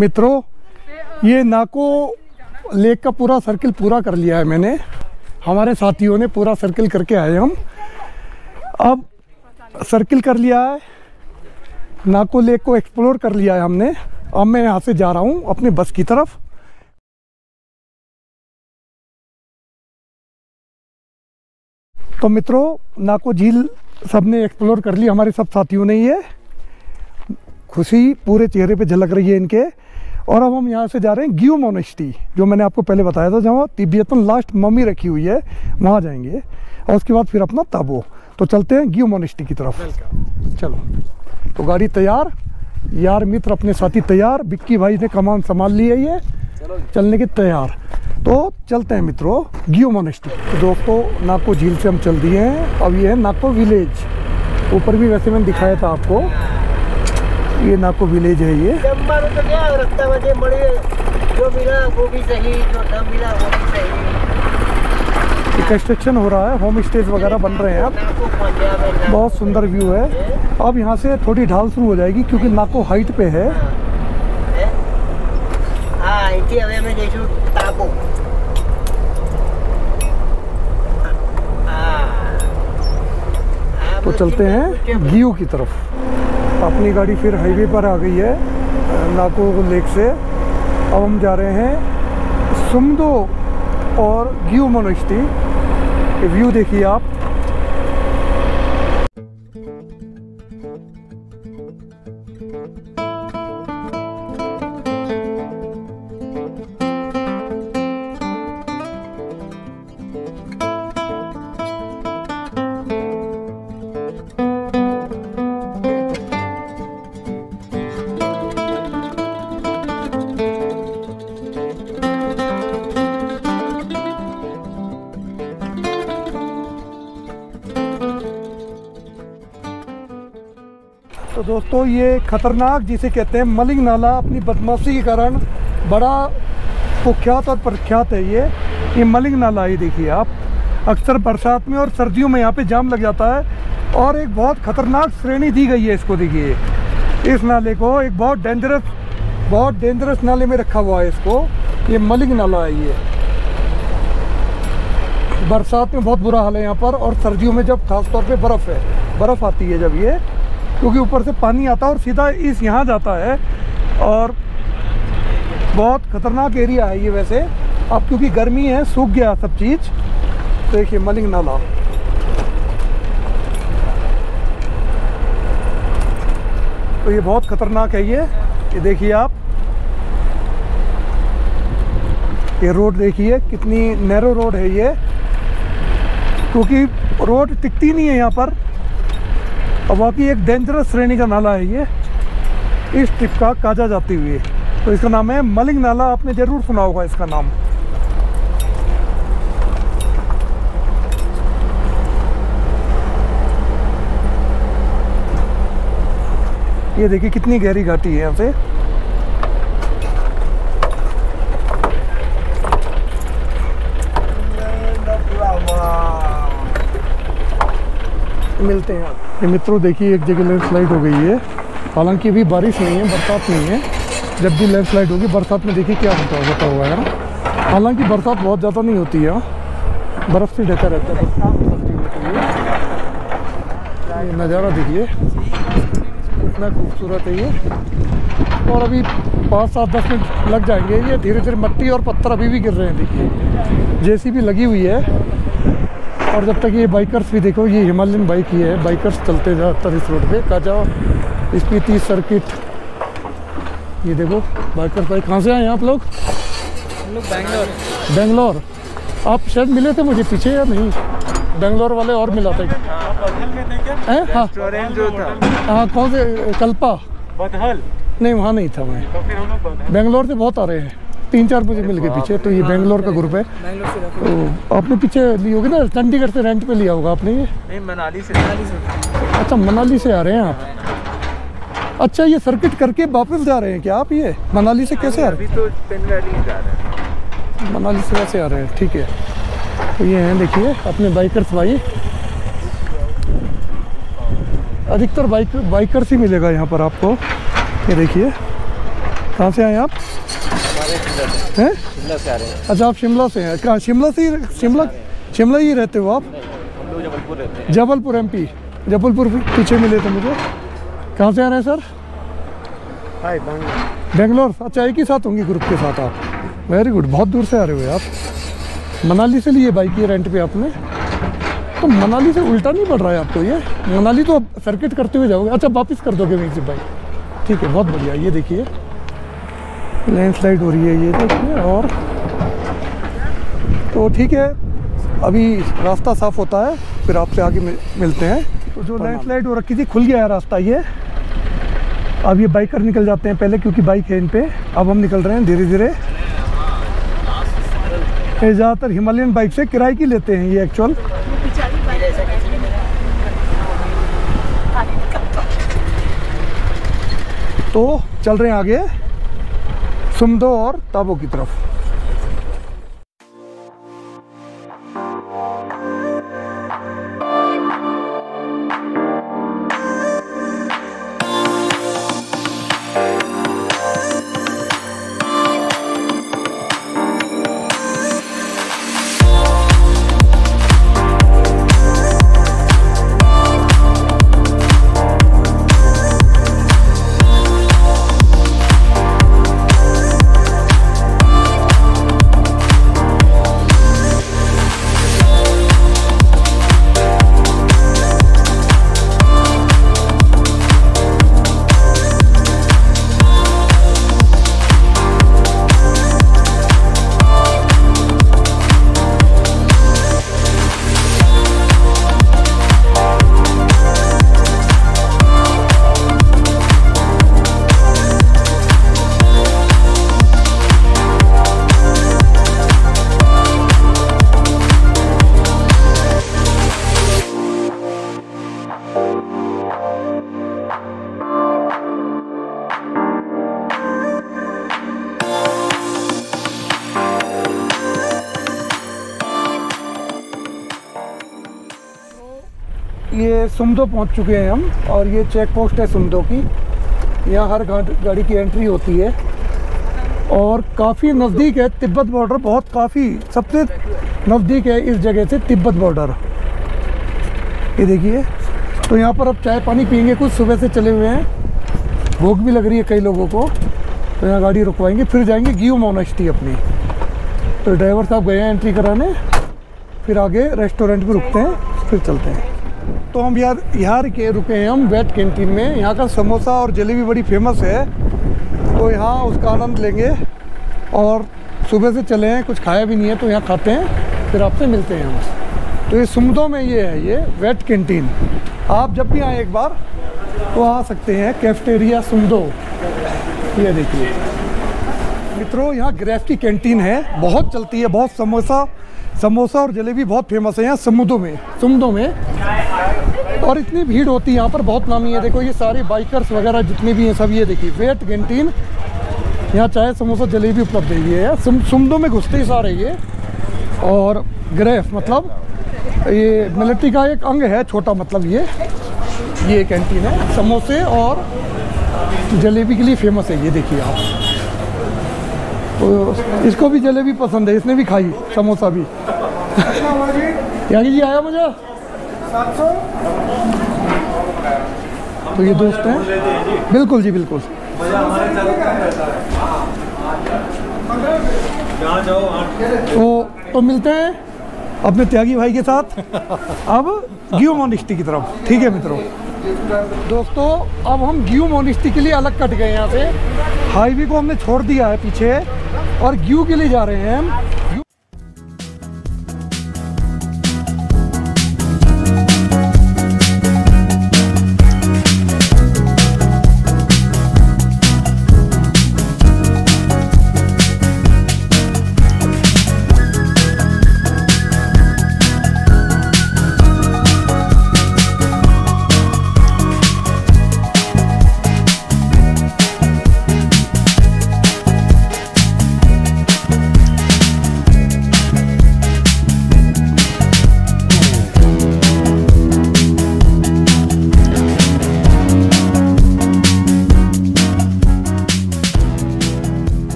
मित्रों, ये नाको लेक का पूरा सर्किल पूरा कर लिया है मैंने। हमारे साथियों ने पूरा सर्किल करके आए हम। अब सर्किल कर लिया है, नाको लेक को एक्सप्लोर कर लिया है हमने। अब मैं यहाँ से जा रहा हूँ अपने बस की तरफ। तो मित्रों, नाको झील सबने एक्सप्लोर कर ली, हमारे सब साथियों ने। ये खुशी पूरे चेहरे पे झलक रही है इनके। और अब हम यहाँ से जा रहे हैं गियो मोनेस्ट्री, जो मैंने आपको पहले बताया था, जहाँ तिब्बतन लास्ट मम्मी रखी हुई है, वहाँ जाएंगे। और उसके बाद फिर अपना ताबो। तो चलते हैं गियो मोनेस्ट्री की तरफ। चलो, तो गाड़ी तैयार, यार मित्र अपने साथी तैयार, बिक्की भाई ने कमान संभाल ली है, ये चलने के तैयार। तो चलते हैं मित्रों गियो मोनेस्ट्री। तो दोस्तों, नाको झील से हम चल दिए हैं। अब ये है नाको विलेज। ऊपर भी वैसे मैंने दिखाया था आपको, ये नाको विलेज है। ये तो क्या रास्ता में बड़े जो मिला वो भी सही, जो न मिला वो भी सही। कंस्ट्रक्शन हो रहा है, होम स्टेज वगैरह बन रहे हैं। अब बहुत सुंदर व्यू है। अब यहाँ से थोड़ी ढाल शुरू हो जाएगी क्योंकि नाको हाइट पे है। तो चलते हैं गियो की तरफ। अपनी गाड़ी फिर हाईवे पर आ गई है नाको लेक से। अब हम जा रहे हैं सुमदो और गियो मोनेस्ट्री। व्यू देखिए आप। तो दोस्तों, ये खतरनाक जिसे कहते हैं मलिंग नाला, अपनी बदमाशी के कारण बड़ा कुख्यात और प्रख्यात है। ये मलिंग नाला है। देखिए आप, अक्सर बरसात में और सर्दियों में यहाँ पे जाम लग जाता है। और एक बहुत खतरनाक श्रेणी दी गई है इसको। देखिए इस नाले को एक बहुत डेंजरस नाले में रखा हुआ है इसको। ये मलिंग नाला है। ये बरसात में बहुत बुरा हाल है यहाँ पर, और सर्दियों में जब खासतौर पे बर्फ़ आती है जब, ये क्योंकि ऊपर से पानी आता है और सीधा इस यहाँ जाता है। और बहुत ख़तरनाक एरिया है ये वैसे। अब क्योंकि गर्मी है, सूख गया सब चीज़। देखिए मलिंग नाला। तो ये बहुत ख़तरनाक है। ये देखिए आप, ये रोड देखिए कितनी नैरो रोड है ये, क्योंकि रोड टिकती नहीं है यहाँ पर। और बाकी एक डेंजरस श्रेणी का नाला है ये, इस टिप का काजा जाती हुई। तो इसका नाम है मलिंग नाला। आपने ज़रूर सुना होगा इसका नाम। ये देखिए कितनी गहरी घाटी है यहाँ से। मिलते हैं आप। ये मित्रों देखिए, एक जगह लैंडस्लाइड हो गई है। हालांकि अभी बारिश नहीं है, बरसात नहीं है। जब भी लैंडस्लाइड होगी बरसात में, देखिए क्या होता हुआ है ना। हालांकि बरसात बहुत ज़्यादा नहीं होती है, बर्फ़ से ढका रहता है बरसात सर्दी में। तो ये नज़ारा देखिए कितना खूबसूरत है ये। और अभी 5-7-10 मिनट लग जाएंगे। ये धीरे धीरे मट्टी और पत्थर अभी भी गिर रहे हैं। देखिए जेसीबी लगी हुई है। और जब तक ये बाइकर्स भी, देखो ये हिमालयन बाइक ही है, बाइकर्स चलते ज़्यादातर इस रोड पे। काजा स्पीति सर्किट, ये देखो बाइकर्स बाइक। कहाँ से आए हैं आप लोग? हम लोग बेंगलोर। आप शायद मिले थे मुझे पीछे, या नहीं? बेंगलोर वाले और मिला था। हाँ हाँ, कौन से? कल्पा बदहल? नहीं, वहाँ नहीं था मैं। तो फिर हम लोग बेंगलोर से बहुत आ रहे हैं, 3-4 मुझे मिल गए पीछे। तो ये बेंगलोर का ग्रुप है। तो आपने पीछे ली होगी ना, चंडीगढ़ से रेंट पे लिया होगा आपने ये? नहीं, मनाली से। अच्छा, मनाली से आ रहे हैं आप। अच्छा, ये सर्किट करके वापस जा रहे हैं क्या आप? ये मनाली से कैसे आ रहे हैं? अभी तो पेन वैली जा रहे हैं। मनाली से कैसे आ रहे हैं? ठीक है। तो ये हैं देखिए अपने बाइकर्स भाई। अधिकतर बाइकर्स ही मिलेगा यहाँ पर आपको। ये देखिए कहाँ से आए आप? हमारे हैं? शिमला से आ रहे हैं। अच्छा, आप शिमला से हैं। कहाँ, शिमला से शिमला ही रहते हो आप? हम लोग जबलपुर रहते हैं। जबलपुर MP। जबलपुर पीछे मिले थे मुझे। कहाँ से आ रहे हैं सर? हाय बेंगलोर। अच्छा, एक ही साथ होंगी ग्रुप के साथ आप? Very good. बहुत दूर से आ रहे हो यार। मनाली से लिए बाइक ये रेंट पे आपने? तो मनाली से उल्टा नहीं पड़ रहा है आपको ये? मनाली तो अब सर्किट करते हुए जाओगे। अच्छा, वापस कर दोगे वहीं से बाइक? ठीक है, बहुत बढ़िया। ये देखिए लैंडस्लाइड हो रही है, ये देखिए। और तो ठीक है, अभी रास्ता साफ़ होता है फिर आपसे आगे मिलते हैं। तो जो लैंडस्लाइड हो रखी थी खुल गया है रास्ता ये। अब ये बाइकर निकल जाते हैं पहले, क्योंकि बाइक है इन पे। अब हम निकल रहे हैं धीरे धीरे। ये ज़्यादातर हिमालयन बाइक से किराए की लेते हैं ये एक्चुअल। तो चल रहे हैं आगे सुमदो और ताबो की तरफ। ये सुमदो पहुंच चुके हैं हम, और ये चेक पोस्ट है सुमदो की। यहाँ हर गाड़ी की एंट्री होती है और काफ़ी नज़दीक है तिब्बत बॉर्डर। बहुत काफ़ी सबसे नज़दीक है इस जगह से तिब्बत बॉर्डर। ये देखिए। तो यहाँ पर अब चाय पानी पियेंगे, कुछ सुबह से चले हुए हैं, भूख भी लग रही है कई लोगों को। तो यहाँ गाड़ी रुकवाएंगे, फिर जाएंगे गियो मोनास्ट्री अपनी। तो ड्राइवर साहब गए हैं एंट्री कराने, फिर आगे रेस्टोरेंट पे रुकते हैं, फिर चलते हैं। तो हम यहाँ रुके हैं हम वेट कैंटीन में। यहाँ का समोसा और जलेबी बड़ी फेमस है, तो यहाँ उसका आनंद लेंगे। और सुबह से चले हैं, कुछ खाया भी नहीं है, तो यहाँ खाते हैं, फिर आपसे मिलते हैं हम। तो ये सुमदो में ये है, ये वेट कैंटीन। आप जब भी आएँ एक बार तो आ सकते हैं, कैफेटेरिया सुमदो। ये देखिए मित्रों, यहाँ ग्रेफ की कैंटीन है, बहुत चलती है, बहुत समोसा और जलेबी बहुत फेमस है यहाँ सुमदो में। और इतनी भीड़ होती है यहाँ पर, बहुत नामी है। देखो ये सारे बाइकर्स वगैरह जितने भी हैं सब, ये देखिए वेट कैंटीन। यहाँ चाय समोसा जलेबी उपलब्ध है। ये सुमदो में घुसते ही सारे ये। और ग्रेफ मतलब ये मिलिट्री का एक अंग है छोटा, मतलब ये कैंटीन है, समोसे और जलेबी के लिए फेमस है। ये देखिए आप, तो इसको भी जलेबी पसंद है, इसने भी खाई, समोसा भी। यानी जी आया मुझे 700। तो ये दोस्त हैं, बिल्कुल जी बिल्कुल। तो मिलते हैं अपने त्यागी भाई के साथ अब गियो मोनास्ट्री की तरफ। ठीक है मित्रों। दोस्तों अब हम गियो मोनास्ट्री के लिए अलग कट गए यहाँ से। हाईवे को हमने छोड़ दिया है पीछे और गियो के लिए जा रहे हैं हम।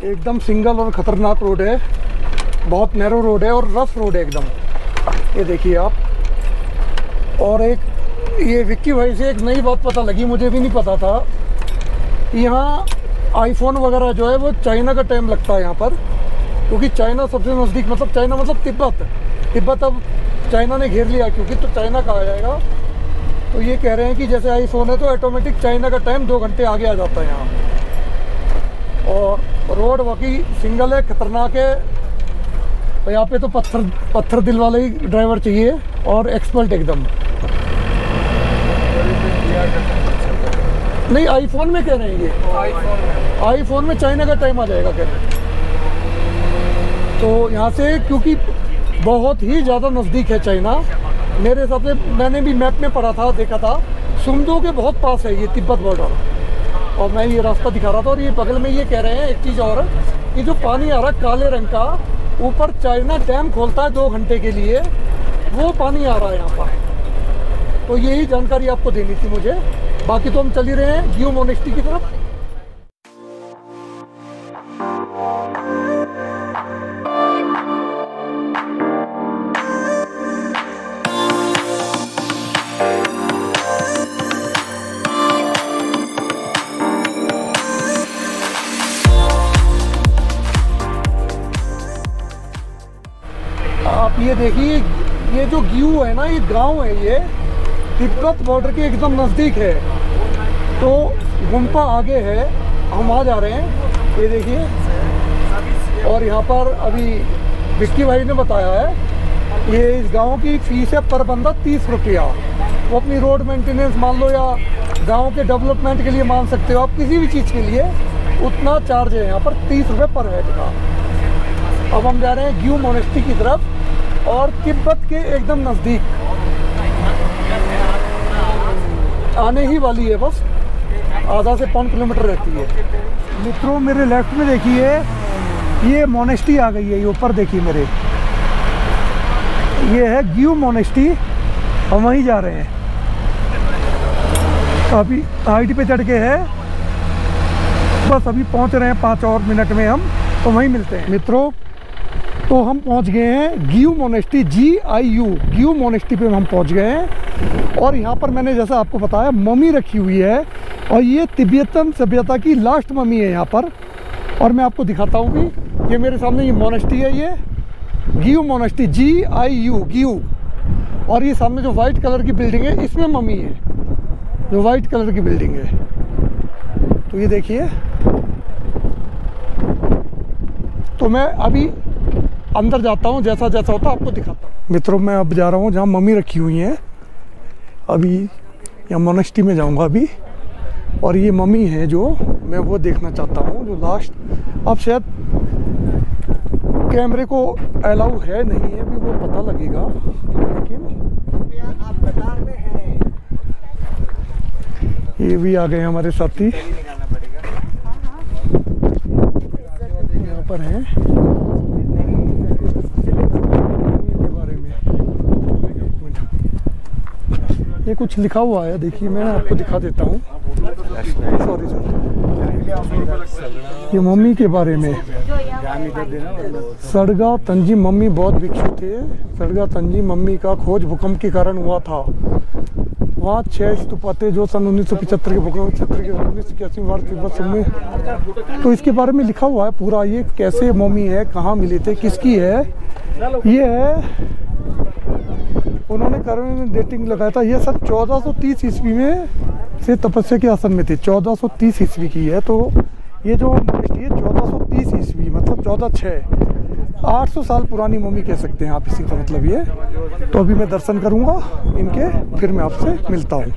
एकदम सिंगल और ख़तरनाक रोड है, बहुत नैरो रोड है और रफ रोड है एकदम। ये देखिए आप। और एक ये विक्की भाई से एक नई बात पता लगी, मुझे भी नहीं पता था। यहाँ आईफोन वगैरह जो है वो चाइना का टाइम लगता है यहाँ पर, क्योंकि चाइना सबसे नज़दीक, मतलब चाइना मतलब तिब्बत अब चाइना ने घेर लिया, क्योंकि तो चाइना कहा जाएगा। तो ये कह रहे हैं कि जैसे आईफोन है तो ऑटोमेटिक चाइना का टाइम 2 घंटे आगे आ जाता है यहाँ। और रोड बाकी सिंगल है, ख़तरनाक है। तो यहाँ पे तो पत्थर दिल वाले ही ड्राइवर चाहिए और एक्सपर्ट एकदम। नहीं, आईफोन में कह रहे हैं ये, आईफोन में चाइना का टाइम आ जाएगा कह रहे हैं। तो यहाँ से क्योंकि बहुत ही ज़्यादा नज़दीक है चाइना, मेरे हिसाब से मैंने भी मैप में पढ़ा था, देखा था, सुमदो के बहुत पास है ये तिब्बत बॉर्डर। और मैं ये रास्ता दिखा रहा था, और ये बगल में ये कह रहे हैं एक चीज़ और, कि जो पानी आ रहा है काले रंग का, ऊपर चाइना डैम खोलता है 2 घंटे के लिए, वो पानी आ रहा है यहाँ पर। तो यही जानकारी आपको देनी थी मुझे। बाकी तो हम चल ही रहे हैं गियो मोनेस्टी की तरफ। आप ये देखिए, ये जो गियो है ना, ये गांव है, ये तिब्बत बॉर्डर के एकदम नज़दीक है। तो गुम्पा आगे है, हम आ जा रहे हैं, ये देखिए। और यहाँ पर अभी विक्की भाई ने बताया है, ये इस गांव की फ़ीस है पर बंदा 30 रुपया। वो अपनी रोड मेंटेनेंस मान लो या गांव के डेवलपमेंट के लिए मान सकते हो आप, किसी भी चीज़ के लिए उतना चार्ज है यहाँ पर, 30 रुपये पर हेड का। अब हम जा रहे हैं गियो मोनेस्टी की तरफ, और तिब्बत के एकदम नज़दीक आने ही वाली है, बस आधा से 5 किलोमीटर रहती है। मित्रों मेरे लेफ्ट में देखिए, ये मोनेस्टी आ गई है, ये ऊपर देखिए मेरे, ये है गियो मोनेस्टी, हम वहीं जा रहे हैं। अभी हाइट पे चढ़ के है, बस अभी पहुंच रहे हैं 5 और मिनट में हम, तो वहीं मिलते हैं। मित्रों तो हम पहुंच गए हैं गियो मोनेस्टी, GIU गियो मोनेस्टी पे हम पहुंच गए हैं। और यहाँ पर मैंने जैसा आपको बताया मम्मी रखी हुई है, और ये तिब्बतन सभ्यता की लास्ट मम्मी है यहाँ पर। और मैं आपको दिखाता हूँ कि ये मेरे सामने ये मोनेस्टी है, ये गियो मोनेस्टी GIU गियो। और ये सामने जो वाइट कलर की बिल्डिंग है, इसमें मम्मी है, जो वाइट कलर की बिल्डिंग है। तो ये देखिए, तो मैं अभी अंदर जाता हूँ, जैसा जैसा होता आपको दिखाता हूँ। मित्रों मैं अब जा रहा हूँ जहाँ मम्मी रखी हुई हैं, अभी यहाँ मोनेस्टी में जाऊँगा अभी। और ये मम्मी है जो मैं वो देखना चाहता हूँ, जो लास्ट, अब शायद कैमरे को अलाउ है नहीं है, अभी वो पता लगेगा, लेकिन आप कतार में हैं। ये भी आ गए हमारे साथी, यहाँ पर हैं के बारे में। ये कुछ लिखा हुआ है, देखिए मैं आपको दिखा देता हूँ, सॉरी सर। ये मम्मी के बारे में, सड़गा तंजीम मम्मी बौद्ध भिक्षु थे। सड़गा तंजीम मम्मी का खोज भूकंप के कारण हुआ था। वहाँ 6 स्तूप थे जो सन 1975 के भूकंप 1981 वार तिब्बत में। तो इसके बारे में लिखा हुआ है पूरा, ये कैसे मम्मी है, कहाँ मिले थे, किसकी है। ये है, उन्होंने कर्म में डेटिंग लगाया था, ये सन 1430 ईस्वी में से तपस्या के आसन में थे, 1430 ईस्वी की है। तो ये जो मोनेस्टी है 1430 ईस्वी, मतलब 1406, 800 साल पुरानी मम्मी कह सकते हैं आप, इसी का मतलब ये। तो अभी मैं दर्शन करूंगा इनके, फिर मैं आपसे मिलता हूँ।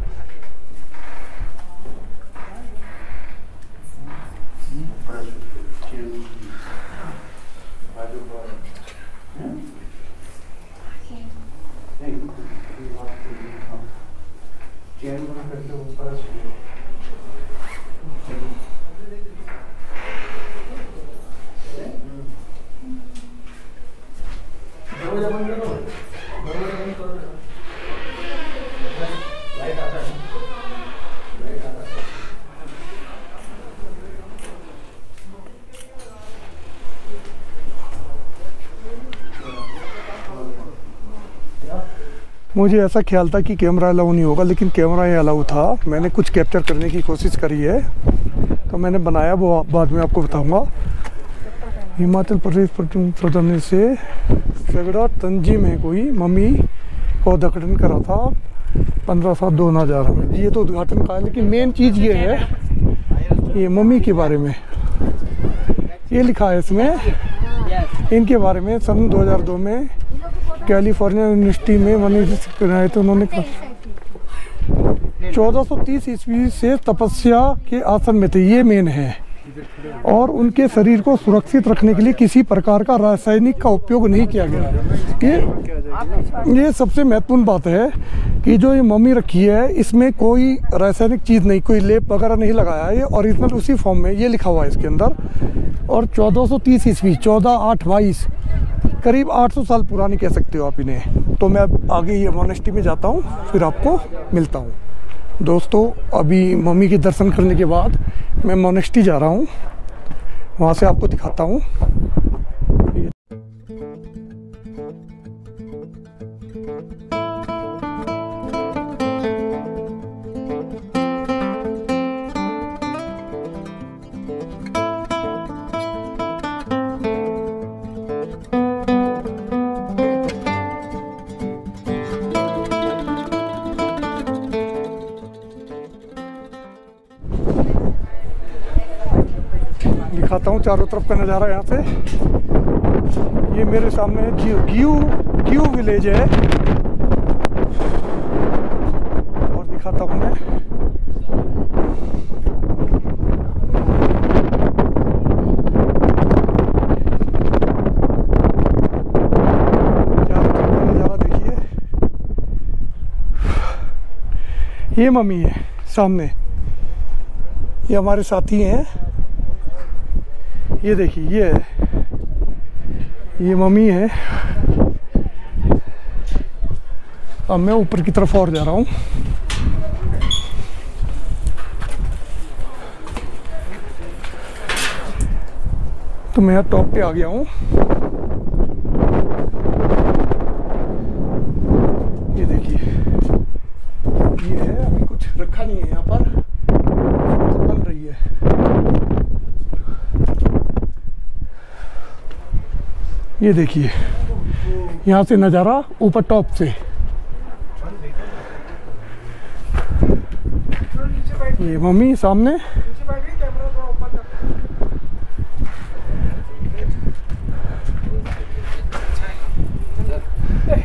मुझे ऐसा ख्याल था कि कैमरा अलाउ नहीं होगा, लेकिन कैमरा ही अलाउ था। मैंने कुछ कैप्चर करने की कोशिश करी है, तो मैंने बनाया, वो बाद में आपको बताऊंगा। हिमाचल प्रदेश प्रधान से सगड़ा तंजीम है कोई, मम्मी का उद्घाटन करा था 15/7/2000 में। ये तो उद्घाटन का है, लेकिन मेन चीज़ ये है, ये मम्मी के बारे में ये लिखा है इसमें, इनके बारे में। सन 2002 में कैलिफोर्निया यूनिवर्सिटी में वनविजिट कराए थे उन्होंने। 1430 ईस्वी से तपस्या के आसन में थे, ये मेन है। और उनके शरीर को सुरक्षित रखने के लिए किसी प्रकार का रासायनिक का उपयोग नहीं किया गया। ये सबसे महत्वपूर्ण बात है कि जो ये मम्मी रखी है, इसमें कोई रासायनिक चीज़ नहीं, कोई लेप वगैरह नहीं लगाया है। ये ओरिजिनल उसी फॉर्म में ये लिखा हुआ है इसके अंदर। और 1430 ईस्वी 14/8/22, करीब 800 साल पुरानी कह सकते हो आप इन्हें। तो मैं अब आगे ये मोनेस्टी में जाता हूँ, फिर आपको मिलता हूँ। दोस्तों, अभी मम्मी के दर्शन करने के बाद मैं मोनेस्टी जा रहा हूँ, वहाँ से आपको दिखाता हूँ। दिखाता हूँ चारों तरफ का नज़ारा यहाँ से। ये मेरे सामने गियू विलेज है, और दिखाता हूँ मैं। चारों तरफ का नज़ारा देखिए। ये मम्मी है सामने, ये हमारे साथी हैं। ये देखिए, ये मम्मी है। अब मैं ऊपर की तरफ और जा रहा हूँ। तो मैं टॉप पे आ गया हूँ। ये देखिए, ये है, अभी कुछ रखा नहीं है यहाँ पर, तो बन रही है। ये देखिए, यहाँ से नज़ारा ऊपर टॉप से। ये मम्मी सामने,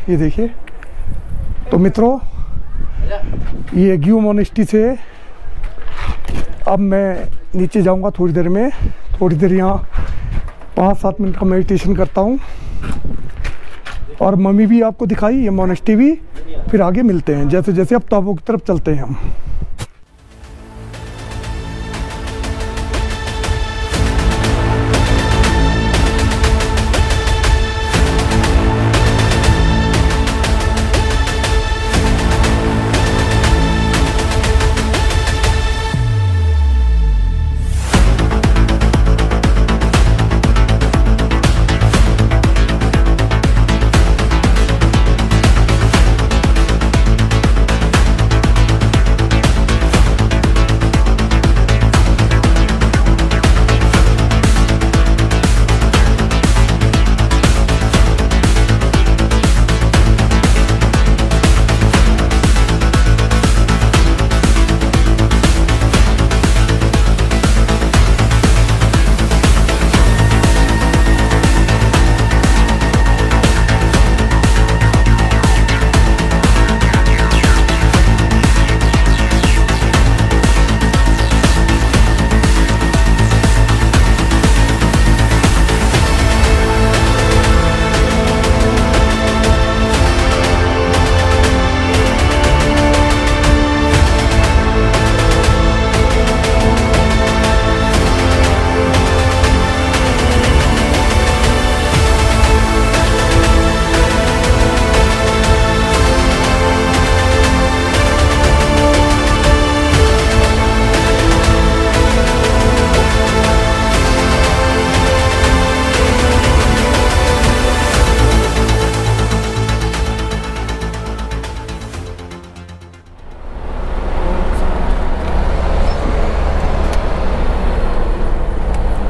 ये देखिए। तो मित्रों, ये गियू मोनेस्टी से अब मैं नीचे जाऊंगा थोड़ी देर में। थोड़ी देर यहाँ 5-7 मिनट का मेडिटेशन करता हूँ, और मम्मी भी आपको दिखाई, ये मोनेस्टी भी। फिर आगे मिलते हैं, जैसे जैसे अब ताबो की तरफ चलते हैं हम।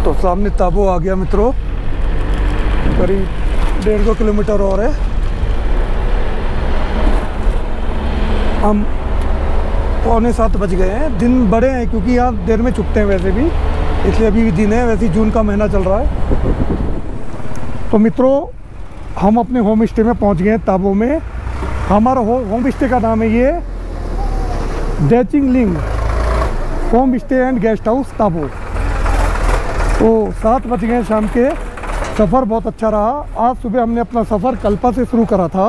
तो सामने ताबो आ गया मित्रों, करीब 1.5 किलोमीटर और है। हम 6:45 बज गए हैं। दिन बड़े हैं क्योंकि यहाँ देर में छुपते हैं वैसे भी, इसलिए अभी भी दिन है। वैसे ही जून का महीना चल रहा है। तो मित्रों हम अपने होम स्टे में पहुँच गए हैं ताबो में। हमारा होम स्टे का नाम है ये डैचिंग लिंग home stay and guest house Tabo. तो 7 बज गए शाम के। सफ़र बहुत अच्छा रहा। आज सुबह हमने अपना सफ़र कल्पा से शुरू करा था।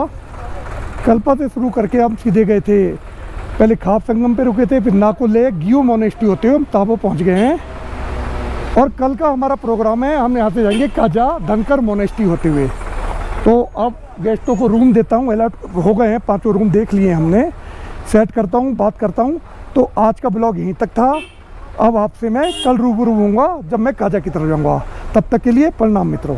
कल्पा से शुरू करके हम सीधे गए थे, पहले खाप संगम पे रुके थे, फिर नाको लेक, गियो मोनेस्ट्री होते हुए हम ताबो पहुंच गए हैं। और कल का हमारा प्रोग्राम है, हम यहाँ से जाएंगे काजा धनकर मोनेस्ट्री होते हुए। तो अब गेस्टों को रूम देता हूँ, अलर्ट हो गए हैं, 5 रूम देख लिए हमने। सेट करता हूँ, बात करता हूँ। तो आज का ब्लॉग यहीं तक था। अब आपसे मैं कल रूबरू होऊंगा जब मैं काजा की तरफ जाऊँगा। तब तक के लिए प्रणाम मित्रों।